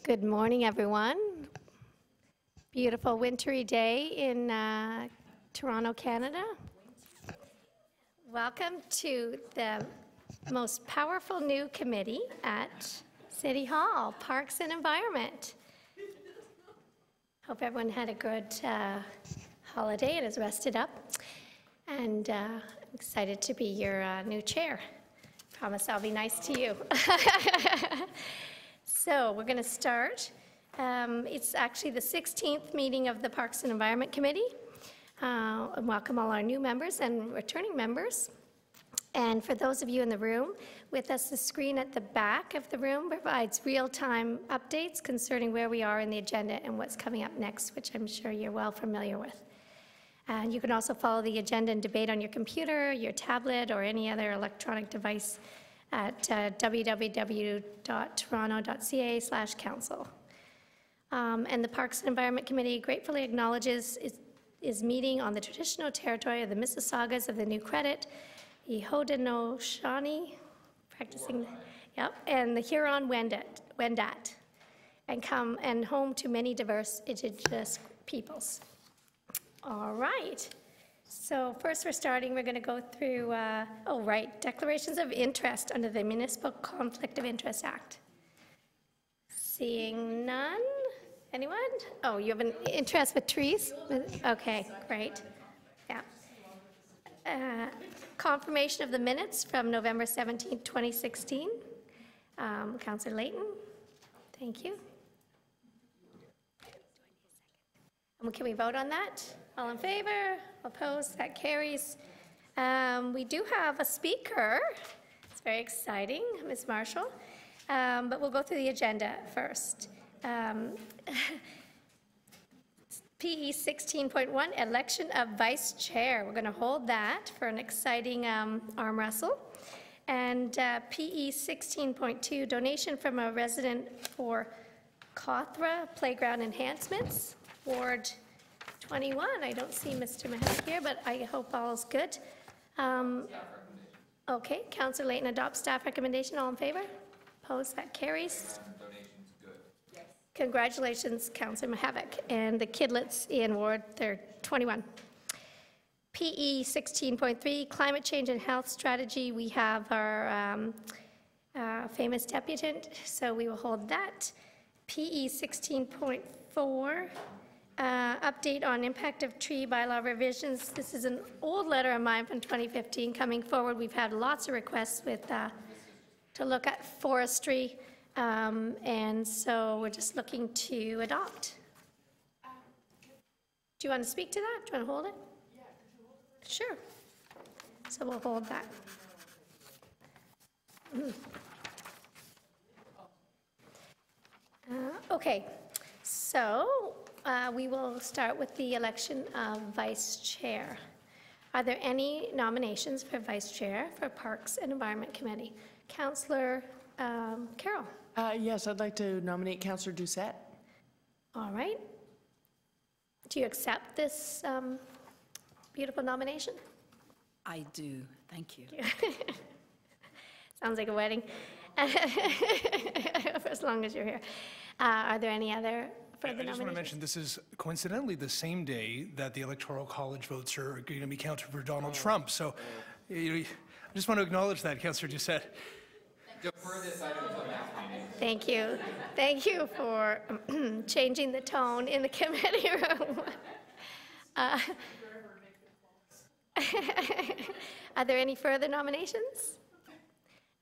Good morning, everyone. Beautiful wintry day in Toronto, Canada. Welcome to the most powerful new committee at City Hall, Parks and Environment. Hope everyone had a good holiday and is rested up. And I'm excited to be your new chair. Promise I'll be nice to you. So we're going to start. It's actually the 16th meeting of the Parks and Environment Committee. And welcome all our new members and returning members. And for those of you in the room with us, the screen at the back of the room provides real-time updates concerning where we are in the agenda and what's coming up next, which I'm sure you're well familiar with. And you can also follow the agenda and debate on your computer, your tablet, or any other electronic device at www.toronto.ca/council. And the Parks and Environment Committee gratefully acknowledges is meeting on the traditional territory of the Mississaugas of the New Credit, the Haudenosaunee, and the Huron-Wendat, and home to many diverse Indigenous peoples. All right. So first we're going to go through, declarations of interest under the Municipal Conflict of Interest Act. Seeing none. Anyone? Oh, you have an interest with trees? Okay, great. Yeah. Confirmation of the minutes from November 17, 2016. Councillor Layton, thank you. Can we vote on that? All in favor? Opposed? That carries. We do have a speaker. It's very exciting, Ms. Marshall. But we'll go through the agenda first. PE 16.1, election of vice chair. We're going to hold that for an exciting arm wrestle. And PE 16.2, donation from a resident for Cawthra Playground Enhancements, Ward 21. I don't see Mr. Mahalik here, but I hope all's good. Okay, Councillor Layton adopts staff recommendation. All in favor? Opposed? That carries. Congratulations, Councillor Mahalik, and the kidlets in Ward 21. PE 16.3, climate change and health strategy. We have our famous deputant, so we will hold that. PE 16.4, update on impact of tree bylaw revisions. This is an old letter of mine from 2015 coming forward. We've had lots of requests with to look at forestry. And so we're just looking to adopt. Do you want to speak to that? Do you want to hold it? Yeah. Sure. So we'll hold that. Okay. So we will start with the election of vice chair. Are there any nominations for vice chair for Parks and Environment Committee? Councillor Carroll. Yes, I'd like to nominate Councillor Doucette. All right. Do you accept this beautiful nomination? I do. Thank you. Sounds like a wedding. For as long as you're here. Are there any other further nominations? I just want to mention this is coincidentally the same day that the Electoral College votes are going to be counted for Donald Trump. So I just want to acknowledge that, Councillor Doucette. Thank you. Thank you for changing the tone in the committee room. Are there any further nominations?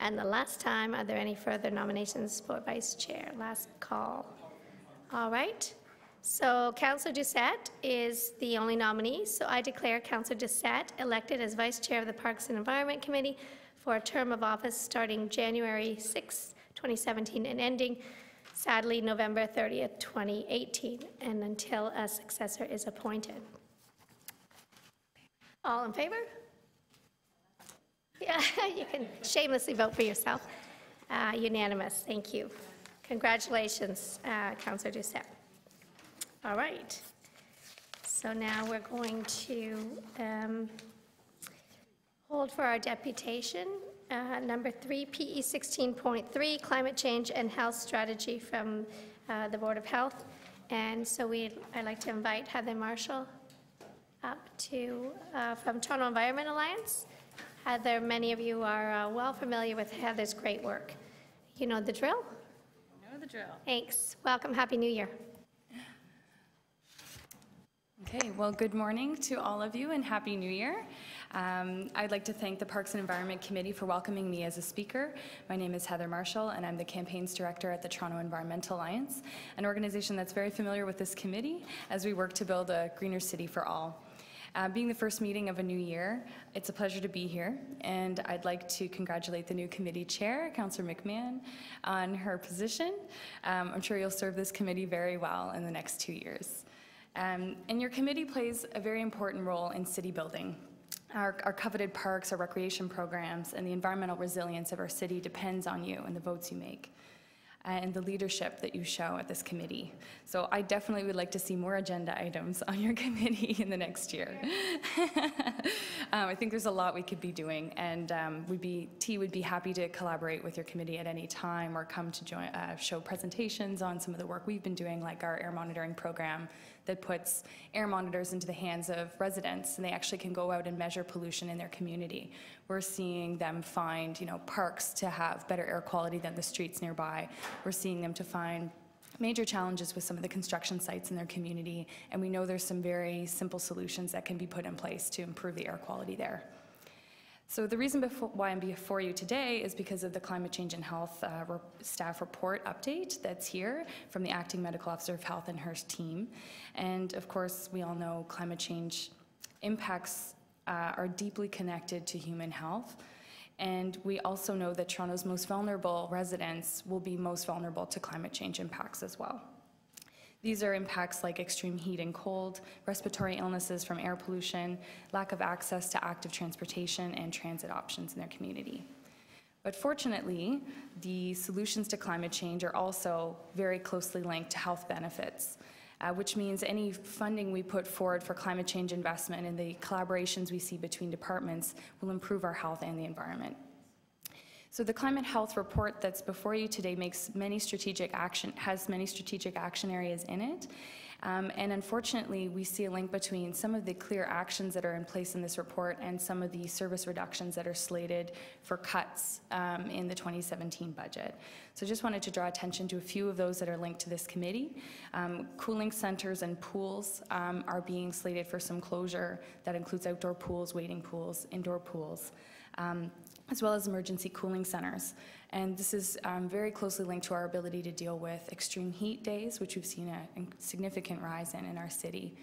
And the last time, are there any further nominations for vice chair? Last call. All right. So Councillor Doucette is the only nominee. So I declare Councillor Doucette elected as vice chair of the Parks and Environment Committee for a term of office starting January 6, 2017 and ending, sadly, November 30th, 2018, and until a successor is appointed. All in favor? Yeah, you can shamelessly vote for yourself. Unanimous. Thank you. Congratulations, Councillor Doucette. All right. So now we're going to hold for our deputation. Number 3, PE 16.3, climate change and health strategy from the Board of Health. And so I'd like to invite Heather Marshall up to, from Toronto Environment Alliance. Heather, many of you are well familiar with Heather's great work. You know the drill? Know the drill. Thanks. Welcome. Happy New Year. Okay, well, good morning to all of you and Happy New Year. I'd like to thank the Parks and Environment Committee for welcoming me as a speaker. My name is Heather Marshall, and I'm the Campaigns Director at the Toronto Environmental Alliance, an organization that's very familiar with this committee as we work to build a greener city for all. Being the first meeting of a new year, it's a pleasure to be here, and I'd like to congratulate the new committee chair, Councillor McMahon, on her position. I'm sure you'll serve this committee very well in the next 2 years. And your committee plays a very important role in city building. Our coveted parks, our recreation programs, and the environmental resilience of our city depends on you and the votes you make, and the leadership that you show at this committee. So I definitely would like to see more agenda items on your committee in the next year. I think there's a lot we could be doing, and T would be happy to collaborate with your committee at any time or come to join, show presentations on some of the work we've been doing, like our air monitoring program that puts air monitors into the hands of residents, and they actually can go out and measure pollution in their community. We're seeing them find, parks to have better air quality than the streets nearby. We're seeing them to find major challenges with some of the construction sites in their community, and we know there's some very simple solutions that can be put in place to improve the air quality there. So the reason why I'm before you today is because of the Climate Change and Health staff report update that's here from the Acting Medical Officer of Health and her team. And of course, we all know climate change impacts are deeply connected to human health. And we also know that Toronto's most vulnerable residents will be most vulnerable to climate change impacts as well. These are impacts like extreme heat and cold, respiratory illnesses from air pollution, lack of access to active transportation and transit options in their community. But fortunately, the solutions to climate change are also very closely linked to health benefits, which means any funding we put forward for climate change investment and the collaborations we see between departments will improve our health and the environment. So the climate health report that's before you today has many strategic action areas in it. And unfortunately, we see a link between some of the clear actions that are in place in this report and some of the service reductions that are slated for cuts in the 2017 budget. So just wanted to draw attention to a few of those that are linked to this committee. Cooling centers and pools are being slated for some closure. That includes outdoor pools, wading pools, indoor pools, as well as emergency cooling centers. And this is very closely linked to our ability to deal with extreme heat days, which we've seen a significant rise in our city.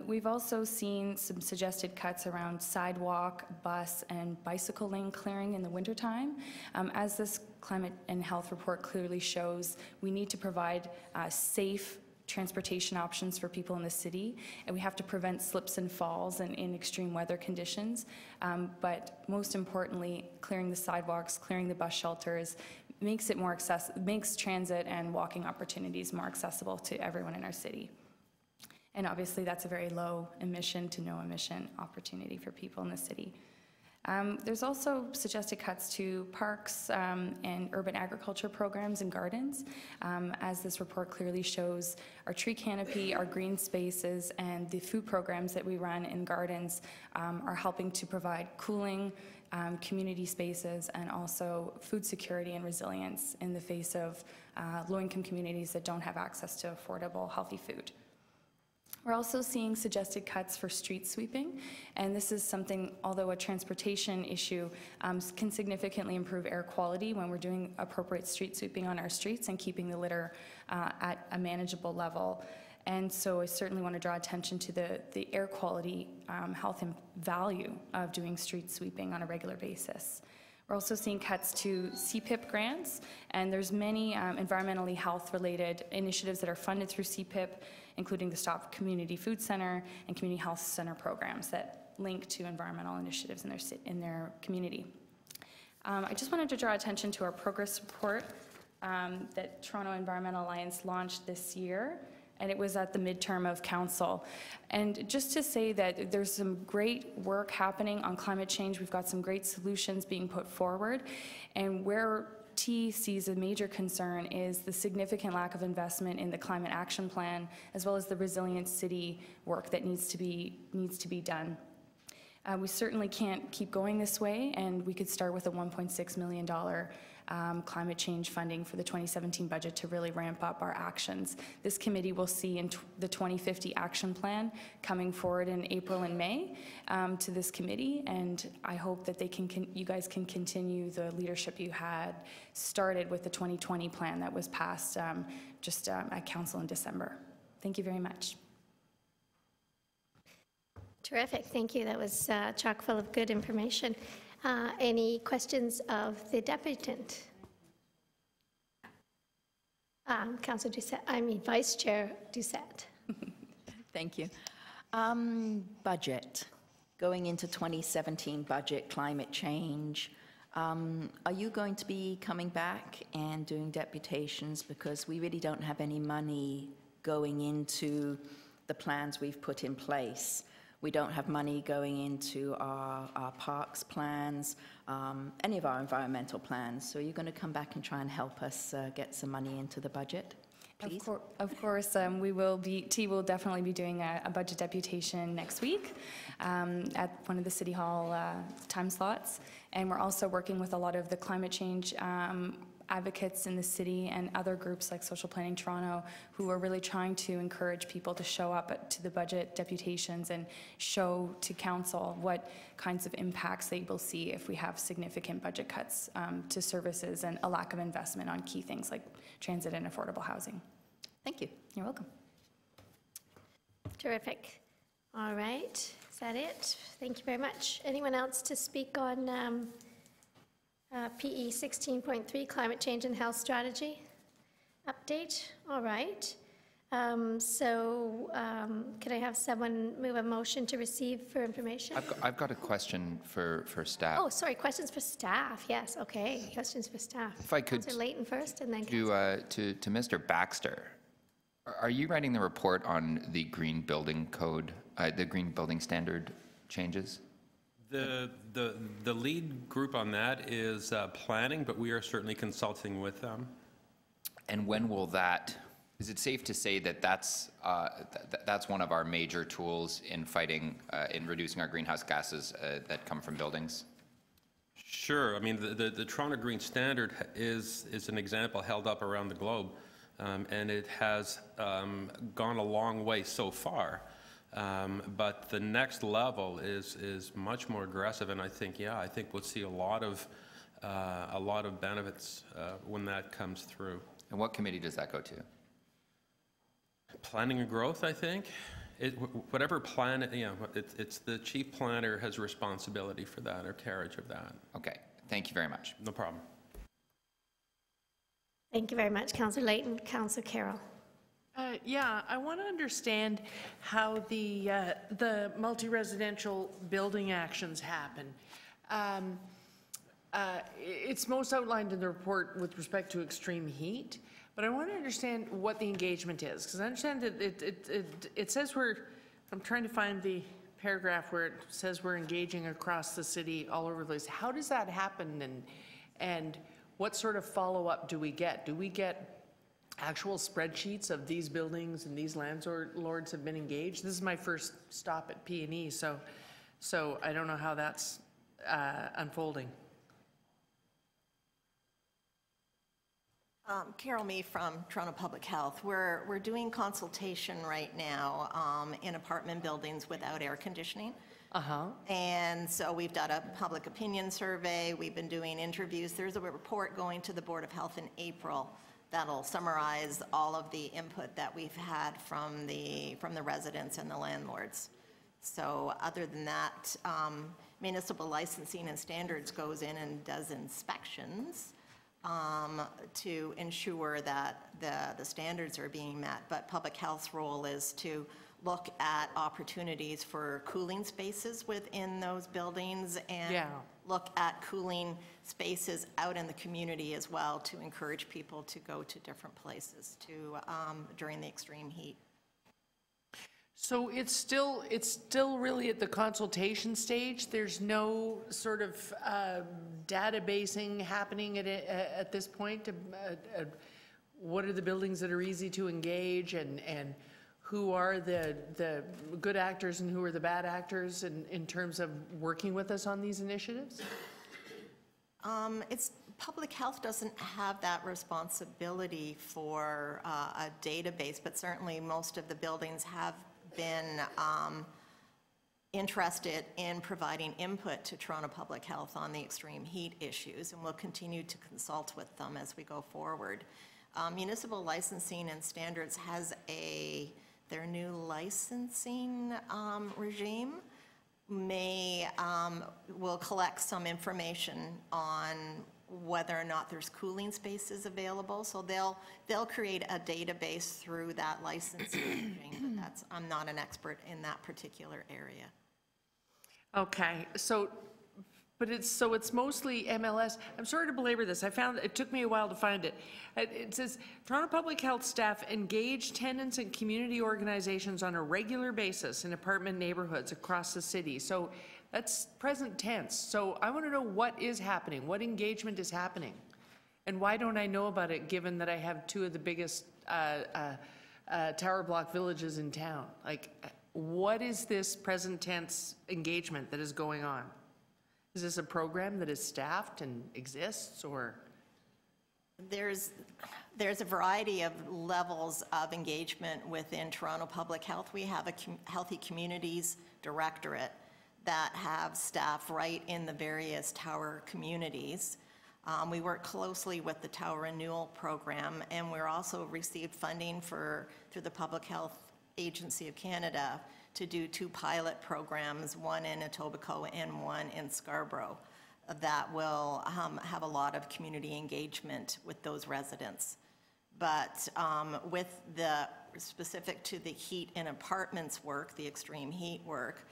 We've also seen some suggested cuts around sidewalk, bus, and bicycle lane clearing in the wintertime. As this climate and health report clearly shows, we need to provide safe transportation options for people in the city, and we have to prevent slips and falls in extreme weather conditions. But most importantly, clearing the sidewalks, clearing the bus shelters makes it more makes transit and walking opportunities more accessible to everyone in our city. And obviously, that's a very low emission to no emission opportunity for people in the city. There's also suggested cuts to parks and urban agriculture programs and gardens. As this report clearly shows, our tree canopy, our green spaces, and the food programs that we run in gardens are helping to provide cooling, community spaces, and also food security and resilience in the face of low-income communities that don't have access to affordable, healthy food. We're also seeing suggested cuts for street sweeping, and this is something, although a transportation issue, can significantly improve air quality when we're doing appropriate street sweeping on our streets and keeping the litter at a manageable level. And so I certainly want to draw attention to the air quality, health, and value of doing street sweeping on a regular basis. We're also seeing cuts to CPIP grants, and there's many environmentally health-related initiatives that are funded through CPIP, including the Stop Community Food Center and Community Health Center programs that link to environmental initiatives in their community. I just wanted to draw attention to our progress report that Toronto Environmental Alliance launched this year, and it was at the midterm of council. And just to say that there's some great work happening on climate change, we've got some great solutions being put forward, and where T sees a major concern is the significant lack of investment in the climate action plan, as well as the resilient city work that needs to be done. We certainly can't keep going this way, and we could start with a $1.6 million climate change funding for the 2017 budget to really ramp up our actions. This committee will see in the 2050 action plan coming forward in April and May to this committee, and I hope that you guys can continue the leadership you had started with the 2020 plan that was passed just at council in December. Thank you very much. Terrific, thank you. That was chock full of good information. Any questions of the deputant? Councillor Doucette, Vice Chair Doucette. Thank you. Budget, going into 2017 budget, climate change. Are you going to be coming back and doing deputations? Because we really don't have any money going into the plans we've put in place. We don't have money going into our parks plans, any of our environmental plans. So are you going to come back and try and help us get some money into the budget, please? Of course, T will definitely be doing a budget deputation next week at one of the City Hall time slots. And we're also working with a lot of the climate change advocates in the city and other groups like Social Planning Toronto, who are really trying to encourage people to show up to the budget deputations and show to council what kinds of impacts they will see if we have significant budget cuts to services and a lack of investment on key things like transit and affordable housing. Thank you. You're welcome. Terrific. All right, is that it? Thank you very much. Anyone else to speak on PE 16.3, Climate Change and Health Strategy update? All right. Could I have someone move a motion to receive for information? I've got a question for staff. Oh, sorry, questions for staff. Yes, okay, questions for staff. If I could, Councillor Layton first, and then to Mr. Baxter, are you writing the report on the Green Building Code, the Green Building Standard changes? The lead group on that is planning, but we are certainly consulting with them. And when will that? Is it safe to say that that's one of our major tools in fighting, in reducing our greenhouse gases that come from buildings? Sure. I mean, the Toronto Green Standard is an example held up around the globe, and it has gone a long way so far. But the next level is much more aggressive, and I think we'll see a lot of benefits when that comes through. And what committee does that go to? Planning and growth, I think. Whatever plan, it's the chief planner has responsibility for that or carriage of that. Okay, thank you very much. No problem. thank you very much, Councillor Layton. Councillor Carroll. Yeah, I want to understand how the multi-residential building actions happen. It's most outlined in the report with respect to extreme heat, but I want to understand what the engagement is, because I understand that it says I'm trying to find the paragraph where it says we're engaging across the city all over the place. How does that happen, and what sort of follow-up do we get? Do we get actual spreadsheets of these buildings and these landlords have been engaged? This is my first stop at P&E, so I don't know how that's unfolding. Carol Mee from Toronto Public Health. We're doing consultation right now in apartment buildings without air conditioning. And so we've done a public opinion survey. We've been doing interviews. There's a report going to the Board of Health in April that'll summarize all of the input that we've had from the residents and the landlords. So other than that, municipal licensing and standards goes in and does inspections to ensure that the standards are being met. But public health's role is to look at opportunities for cooling spaces within those buildings and look at cooling spaces out in the community as well to encourage people to go to different places during the extreme heat. So it's still really at the consultation stage? There's no sort of databasing happening at this point? What are the buildings that are easy to engage, and who are the good actors and who are the bad actors in terms of working with us on these initiatives? Public health doesn't have that responsibility for a database, but certainly most of the buildings have been interested in providing input to Toronto Public Health on the extreme heat issues, and we'll continue to consult with them as we go forward. Municipal licensing and standards has their new licensing regime will collect some information on whether or not there's cooling spaces available. So they'll create a database through that licensing regime, but I'm not an expert in that particular area. Okay, but it's mostly MLS. I'm sorry to belabor this. It took me a while to find it. It says, Toronto Public Health staff engage tenants and community organizations on a regular basis in apartment neighborhoods across the city. So that's present tense. So I want to know what is happening, what engagement is happening, and why don't I know about it, given that I have two of the biggest tower block villages in town? Like, what is this present tense engagement that is going on? Is this a program that is staffed and exists, or? There's a variety of levels of engagement within Toronto Public Health. We have a Healthy Communities Directorate that have staff right in the various tower communities. We work closely with the Tower Renewal Program, and we're also received funding through the Public Health Agency of Canada to do 2 pilot programs, one in Etobicoke and one in Scarborough, that will have a lot of community engagement with those residents. But with the specific to the heat in apartments work, the extreme heat work,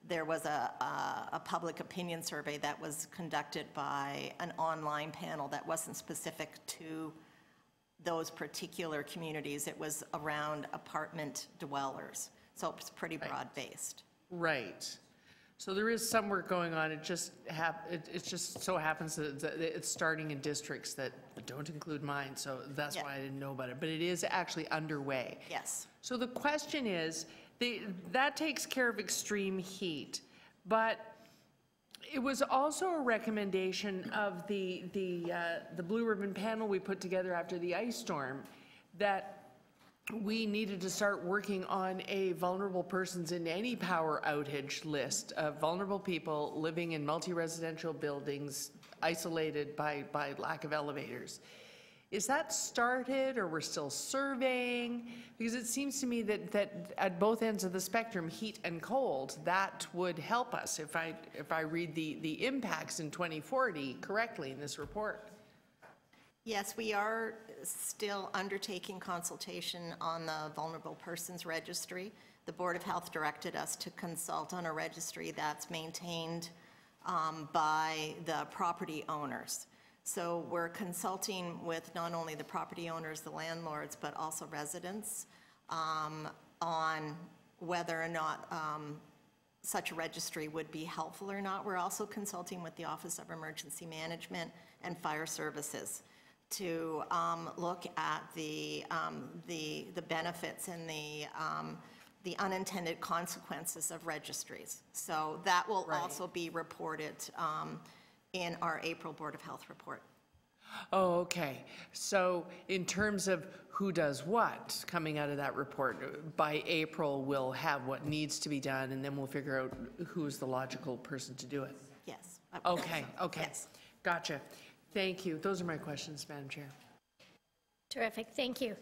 there was a public opinion survey that was conducted by an online panel that wasn't specific to those particular communities. It was around apartment dwellers. So it's pretty broad-based. Right. So there is some work going on. It just so happens that it's starting in districts that don't include mine. So that's why I didn't know about it. But it is actually underway. Yes. So the question is, that takes care of extreme heat, but it was also a recommendation of the Blue Ribbon panel we put together after the ice storm that we needed to start working on a vulnerable persons in any power outage list of vulnerable people living in multi-residential buildings isolated by lack of elevators. Is that started, or we're still surveying? Because it seems to me that at both ends of the spectrum, heat and cold, that would help us if I read the impacts in 2040 correctly in this report. Yes, we are still undertaking consultation on the Vulnerable Persons Registry. The Board of Health directed us to consult on a registry that's maintained by the property owners. So we're consulting with not only the property owners, the landlords, but also residents on whether or not such a registry would be helpful or not. We're also consulting with the Office of Emergency Management and Fire Services to look at the benefits and the unintended consequences of registries. So that will also be reported in our April Board of Health report. Oh, okay. So in terms of who does what coming out of that report, by April we'll have what needs to be done, and then we'll figure out who's the logical person to do it. Yes. Okay, okay. Yes. Gotcha. Thank you. Those are my questions, Madam Chair. Terrific, thank you.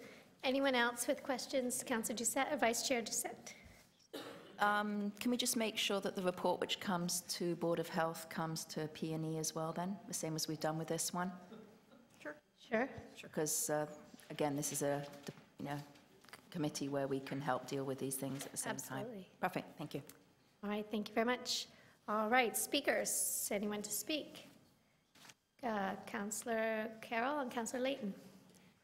Anyone else with questions? Councillor Doucette, Vice Chair Doucette. Can we just make sure that the report which comes to Board of Health comes to P&E as well then, the same as we've done with this one? Sure. Sure. Because, again, this is a committee where we can help deal with these things at the same time. Absolutely. Perfect, thank you. All right, thank you very much. All right, speakers, anyone to speak? Councillor Carroll and Councillor Layton.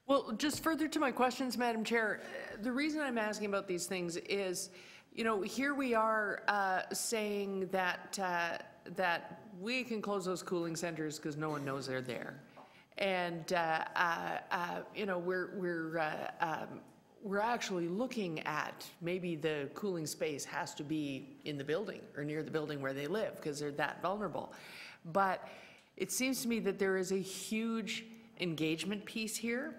Well, just further to my questions, Madam Chair, the reason I'm asking about these things is you know, here we are saying that that we can close those cooling centers because no one knows they're there, and you know, we're actually looking at maybe the cooling space has to be in the building or near the building where they live because they're that vulnerable. But it seems to me that there is a huge engagement piece here,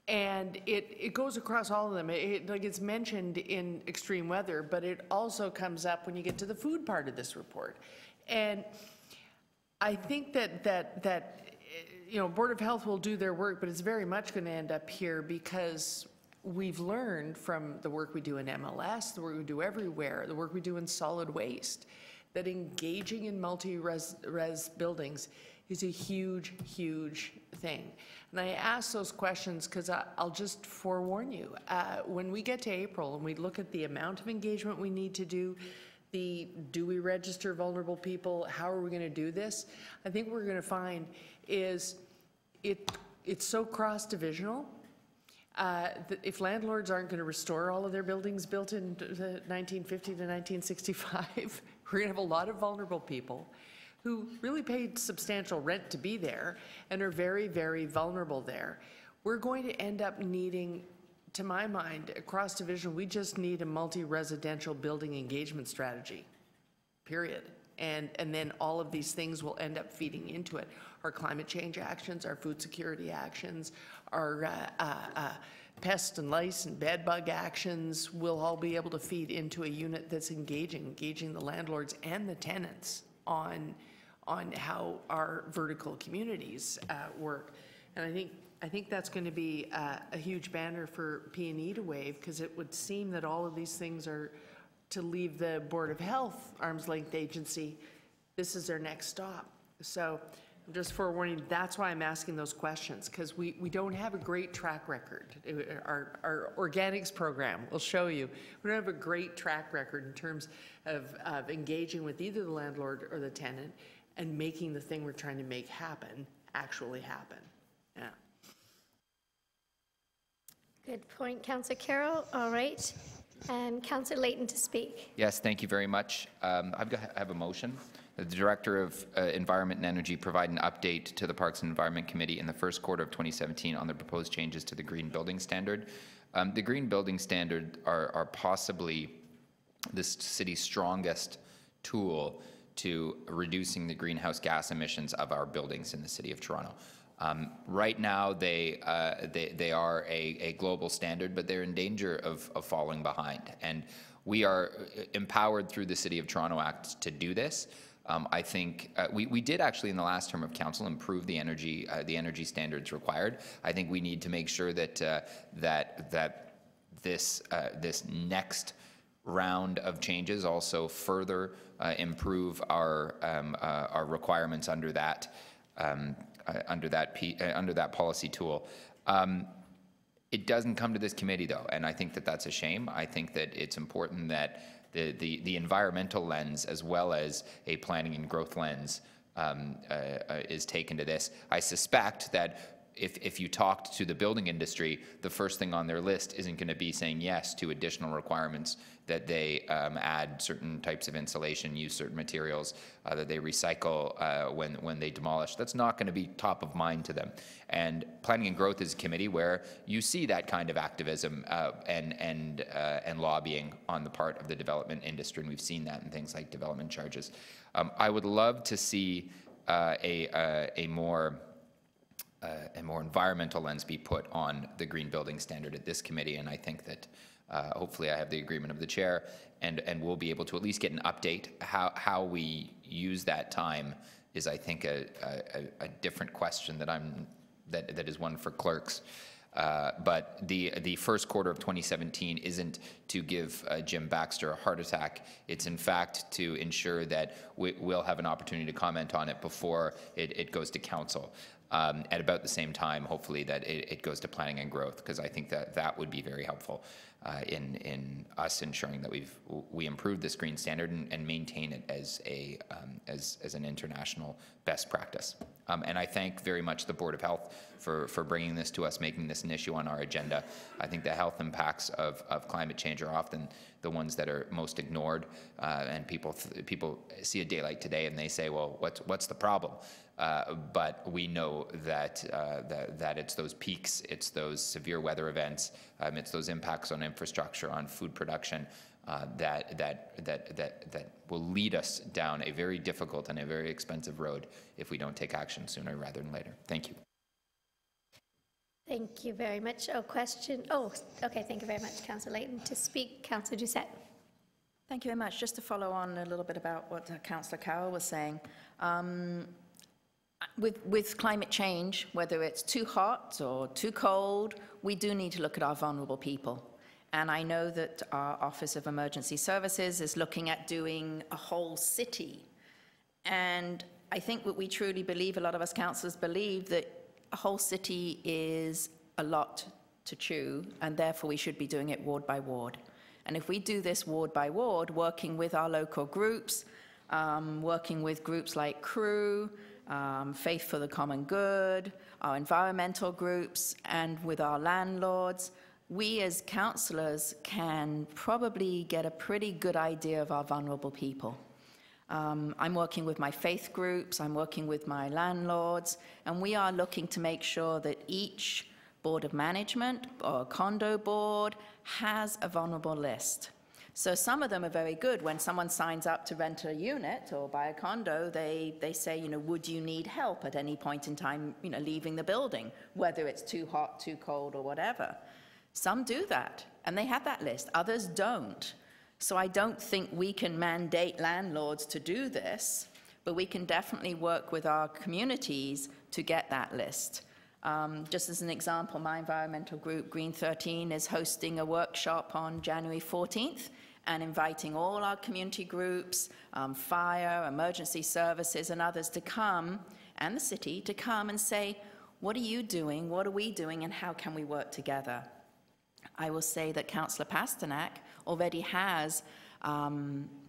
and it goes across all of them. Like it's mentioned in extreme weather, but it also comes up when you get to the food part of this report. And I think that you know, Board of Health will do their work, but it's very much going to end up here because we've learned from the work we do in MLS, the work we do everywhere, the work we do in solid waste, that engaging in multi-res buildings is a huge, huge thing. And I ask those questions because I'll just forewarn you. When we get to April and we look at the amount of engagement we need to do, do we register vulnerable people? How are we going to do this? I think what we're going to find is it's so cross-divisional. If landlords aren't going to restore all of their buildings built in 1950 to 1965, we're going to have a lot of vulnerable people who really paid substantial rent to be there and are very, very vulnerable there. We're going to end up needing, to my mind, across division, we just need a multi-residential building engagement strategy, period. And then all of these things will end up feeding into it. Our climate change actions, our food security actions, our pest and lice and bed bug actions will all be able to feed into a unit that's engaging the landlords and the tenants on how our vertical communities work. And I think that's going to be a huge banner for P&E to wave, because it would seem that all of these things are to leave the Board of Health arm's length agency. This is their next stop. So I'm just forewarning, that's why I'm asking those questions, because we don't have a great track record. Our organics program will show you we don't have a great track record in terms of engaging with either the landlord or the tenant and making the thing we're trying to make happen actually happen. Yeah. Good point, Councillor Carroll. All right. And Councillor Layton to speak. Yes, thank you very much. I have a motion. The Director of Environment and Energy provide an update to the Parks and Environment Committee in the first quarter of 2017 on the proposed changes to the Green Building Standard. The Green Building Standard are possibly this city's strongest tool to reducing the greenhouse gas emissions of our buildings in the City of Toronto. Right now, they are a global standard, but they're in danger of falling behind. And we are empowered through the City of Toronto Act to do this. I think we did actually in the last term of council improve the energy standards required. I think we need to make sure that this next round of changes also further improve our requirements under that policy tool. It doesn't come to this committee though, and I think that that's a shame. I think that it's important that the environmental lens as well as a planning and growth lens is taken to this. I suspect that if you talked to the building industry, the first thing on their list isn't going to be saying yes to additional requirements that they add certain types of insulation, use certain materials, that they recycle when they demolish. That's not going to be top of mind to them. And Planning and Growth is a committee where you see that kind of activism and lobbying on the part of the development industry, and we've seen that in things like development charges. I would love to see a more environmental lens be put on the Green Building Standard at this committee, and I think that hopefully I have the agreement of the chair, and we'll be able to at least get an update. How we use that time is, I think, a different question that is one for clerks. But the first quarter of 2017 isn't to give Jim Baxter a heart attack. It's in fact to ensure that we'll have an opportunity to comment on it before it goes to council. At about the same time, hopefully, that it goes to Planning and Growth, because I think that would be very helpful in us ensuring that we improve this green standard and maintain it as an international best practice. And I thank very much the Board of Health for bringing this to us, making this an issue on our agenda. I think the health impacts of climate change are often the ones that are most ignored, and people see a day like today and they say, well, what's the problem? But we know that it's those peaks, it's those severe weather events, it's those impacts on infrastructure, on food production, that will lead us down a very difficult and a very expensive road if we don't take action sooner rather than later. Thank you. Thank you very much. Question. Oh, okay. Thank you very much, Councillor Layton. To speak, Councillor Doucette. Thank you very much. Just to follow on a little bit about what Councillor Carroll was saying. With climate change, whether it's too hot or too cold, we do need to look at our vulnerable people. And I know that our Office of Emergency Services is looking at doing a whole city. And I think what we truly believe, a lot of us councillors believe, that a whole city is a lot to chew, and therefore we should be doing it ward by ward. And if we do this ward by ward, working with our local groups, working with groups like CREW, Faith for the Common Good, our environmental groups, and with our landlords, we as councillors can probably get a pretty good idea of our vulnerable people. I'm working with my faith groups, I'm working with my landlords, and we are looking to make sure that each board of management or condo board has a vulnerable list. So some of them are very good. When someone signs up to rent a unit or buy a condo, they say, you know, would you need help at any point in time, you know, leaving the building, whether it's too hot, too cold, or whatever. Some do that, and they have that list. Others don't. So I don't think we can mandate landlords to do this, but we can definitely work with our communities to get that list. Just as an example, my environmental group, Green 13, is hosting a workshop on January 14th and inviting all our community groups, fire, emergency services, and others to come, and the city, to come and say, what are you doing, what are we doing, and how can we work together? I will say that Councillor Pasternak already has,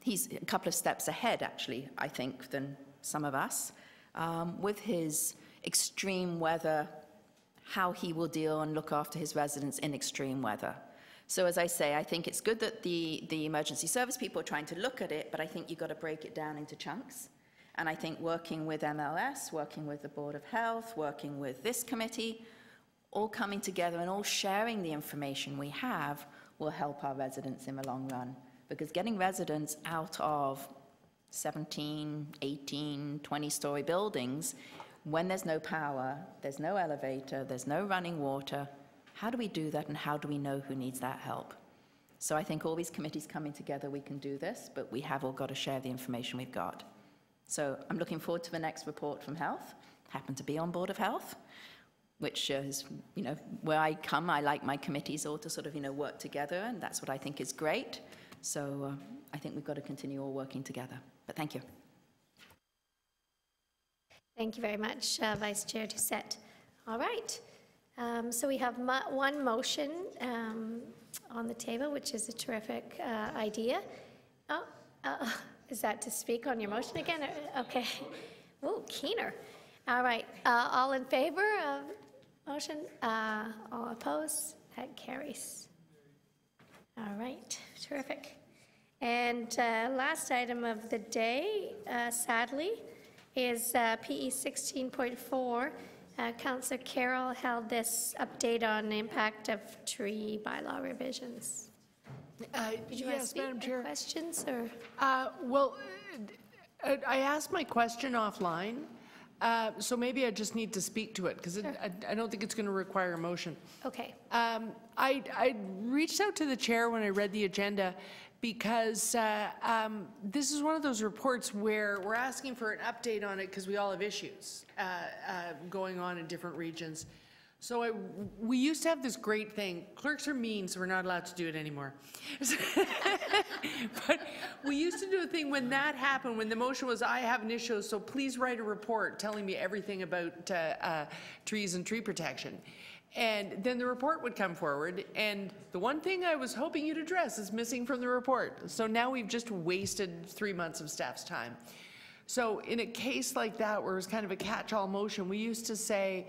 he's a couple of steps ahead, actually, I think, than some of us, with his extreme weather, how he will deal and look after his residents in extreme weather. So as I say, I think it's good that the emergency service people are trying to look at it, but I think you've got to break it down into chunks. And I think working with MLS, working with the Board of Health, working with this committee, all coming together and all sharing the information we have will help our residents in the long run. Because getting residents out of 17, 18, 20-story buildings, when there's no power, there's no elevator, there's no running water, how do we do that, and how do we know who needs that help? So I think all these committees coming together, we can do this, but we have all got to share the information we've got. So I'm looking forward to the next report from Health. Happen to be on Board of Health, which is, you know, where I come, I like my committees all to sort of, you know, work together, and that's what I think is great. So I think we've got to continue all working together. But thank you. Thank you very much, Vice Chair Doucette. All right. So we have one motion on the table, which is a terrific idea. Is that to speak on your motion again? Okay. Oh, keener. All right. All in favor of motion? All opposed? That carries. All right. Terrific. And last item of the day, sadly, is PE 16.4. Councillor Carroll held this update on the impact of tree bylaw revisions. Did you want to speak? Madam Chair. Questions or? Well, I asked my question offline, so maybe I just need to speak to it, because I don't think it's going to require a motion. Okay. I reached out to the chair when I read the agenda, because this is one of those reports where we're asking for an update on it because we all have issues going on in different regions. So we used to have this great thing. Clerks are mean, so we're not allowed to do it anymore. But we used to do a thing when that happened, when the motion was, I have an issue, so please write a report telling me everything about trees and tree protection. And then the report would come forward, and the one thing I was hoping you'd address is missing from the report. So now we've just wasted 3 months of staff's time. So in a case like that, where it was kind of a catch-all motion, we used to say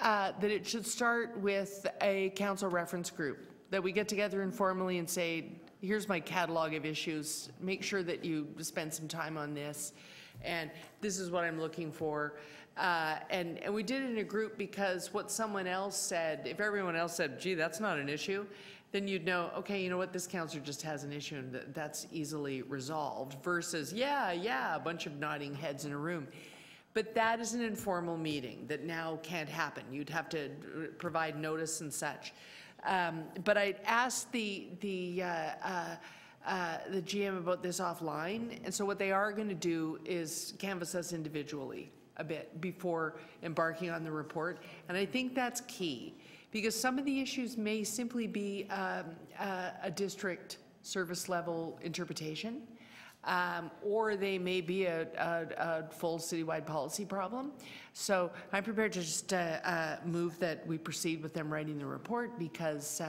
that it should start with a council reference group, that we get together informally and say, here's my catalog of issues, make sure that you spend some time on this, and this is what I'm looking for. And we did it in a group because what someone else said, if everyone else said, gee, that's not an issue, then you'd know, okay, you know what, this counselor just has an issue and that's easily resolved, versus, yeah, a bunch of nodding heads in a room. But that is an informal meeting that now can't happen. You'd have to provide notice and such. But I asked the GM about this offline, and so what they are going to do is canvass us individually a bit before embarking on the report, and I think that's key, because some of the issues may simply be a district service level interpretation, or they may be a full citywide policy problem. So I'm prepared to just move that we proceed with them writing the report, because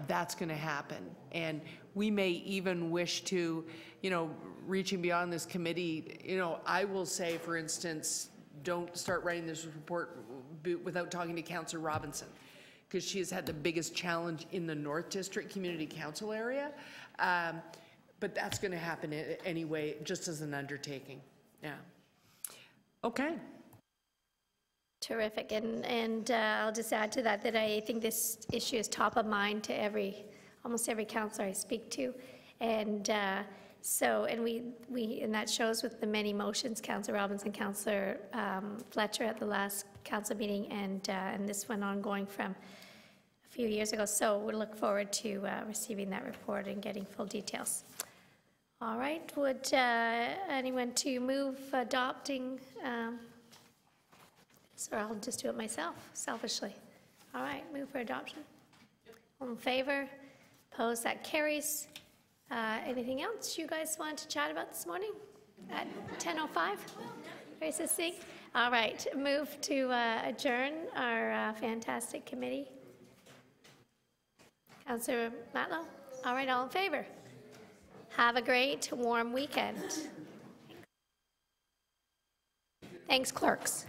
that's going to happen. And we may even wish to, you know, reaching beyond this committee, you know, I will say, for instance, don't start writing this report without talking to Councillor Robinson, because she has had the biggest challenge in the North District Community Council area. But that's going to happen anyway, just as an undertaking. Yeah. Okay. Terrific. And I'll just add to that that I think this issue is top of mind to almost every councillor I speak to. And and that shows with the many motions, Councillor Robinson, Councillor Fletcher at the last council meeting, and this one ongoing from a few years ago. So we look forward to receiving that report and getting full details. All right, would anyone to move adopting, or I'll just do it myself, selfishly. All right, move for adoption. All in favor? Opposed? That carries. Anything else you guys want to chat about this morning at 10:05? Very succinct. All right, move to adjourn our fantastic committee. Councillor Matlow? All right, all in favor? Have a great, warm weekend. Thanks, clerks.